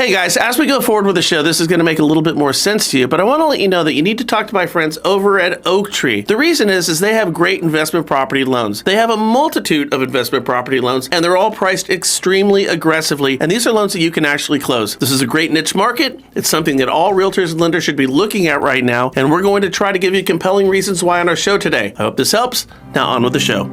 Hey guys, as we go forward with the show, this is going to make a little bit more sense to you, but I want to let you know that you need to talk to my friends over at Oaktree. The reason is they have great investment property loans. They have a multitude of investment property loans, and they're all priced extremely aggressively, and these are loans that you can actually close. This is a great niche market. It's something that all realtors and lenders should be looking at right now, and we're going to try to give you compelling reasons why on our show today. I hope this helps. Now on with the show.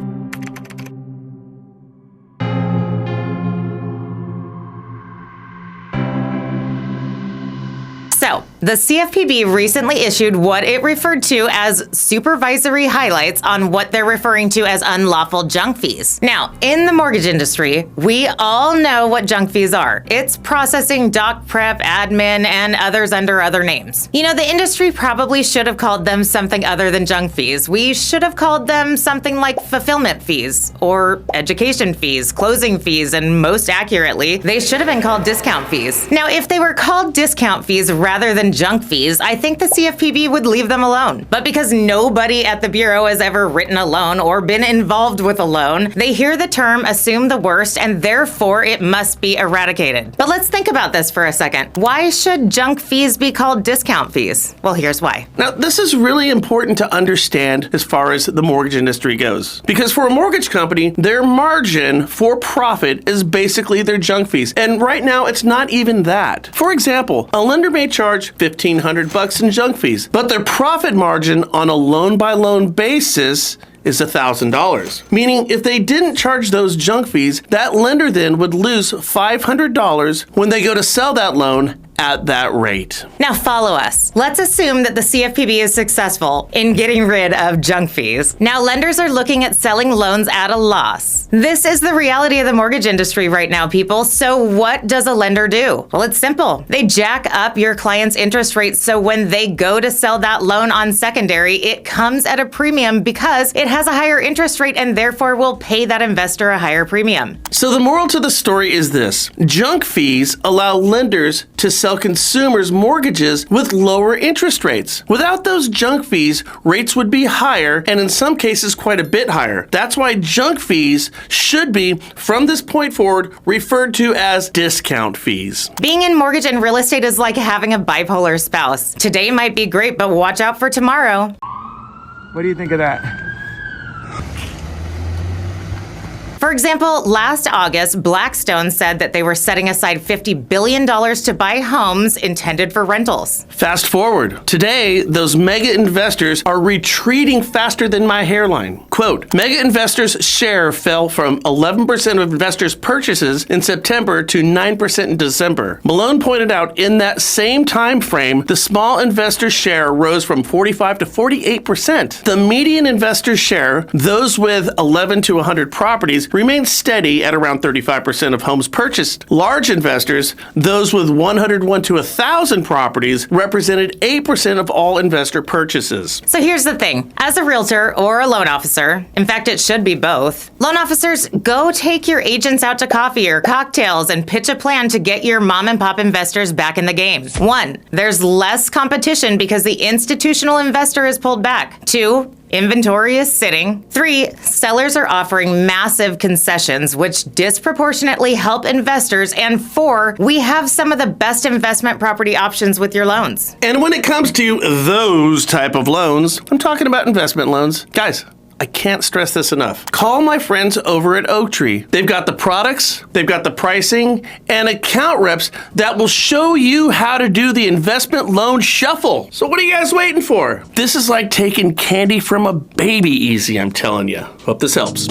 So, the CFPB recently issued what it referred to as supervisory highlights on what they're referring to as unlawful junk fees. Now, in the mortgage industry, we all know what junk fees are. It's processing, doc prep, admin, and others under other names. You know, the industry probably should have called them something other than junk fees. We should have called them something like fulfillment fees, or education fees, closing fees, and most accurately, they should have been called discount fees. Now, if they were called discount fees rather than junk fees, I think the CFPB would leave them alone. But because nobody at the Bureau has ever written a loan or been involved with a loan, they hear the term, assume the worst, and therefore it must be eradicated. But let's think about this for a second. Why should junk fees be called discount fees? Well, here's why. Now, this is really important to understand as far as the mortgage industry goes. Because for a mortgage company, their margin for profit is basically their junk fees. And right now, it's not even that. For example, a lender may charge $1,500 in junk fees, but their profit margin on a loan-by-loan basis is $1,000. Meaning if they didn't charge those junk fees, that lender then would lose $500 when they go to sell that loan at that rate. Now follow us. Let's assume that the CFPB is successful in getting rid of junk fees. Now lenders are looking at selling loans at a loss. This is the reality of the mortgage industry right now, people. So what does a lender do? Well, it's simple. They jack up your client's interest rate so when they go to sell that loan on secondary, it comes at a premium because it has a higher interest rate and therefore will pay that investor a higher premium. So the moral to the story is this: junk fees allow lenders to sell consumers mortgages with lower interest rates. Without those junk fees, rates would be higher, and in some cases quite a bit higher. That's why junk fees should be, from this point forward, referred to as discount fees. Being in mortgage and real estate is like having a bipolar spouse. Today might be great, but watch out for tomorrow. What do you think of that? For example, last August, Blackstone said that they were setting aside $50 billion to buy homes intended for rentals. Fast forward. Today, those mega investors are retreating faster than my hairline. Quote, mega investors' share fell from 11% of investors' purchases in September to 9% in December. Malone pointed out in that same time frame, the small investor share rose from 45 to 48%. The median investor share, those with 11 to 100 properties, remained steady at around 35% of homes purchased. Large investors, those with 101 to 1,000 properties, represented 8% of all investor purchases. So here's the thing. As a realtor or a loan officer, in fact, it should be both, loan officers, go take your agents out to coffee or cocktails and pitch a plan to get your mom and pop investors back in the game. 1, there's less competition because the institutional investor is pulled back. 2, inventory is sitting. 3, sellers are offering massive concessions, which disproportionately help investors. And 4, we have some of the best investment property options with your loans. And when it comes to those type of loans, I'm talking about investment loans. Guys, I can't stress this enough. Call my friends over at Oaktree. They've got the products, they've got the pricing, and account reps that will show you how to do the investment loan shuffle. So what are you guys waiting for? This is like taking candy from a baby easy, I'm telling you. Hope this helps.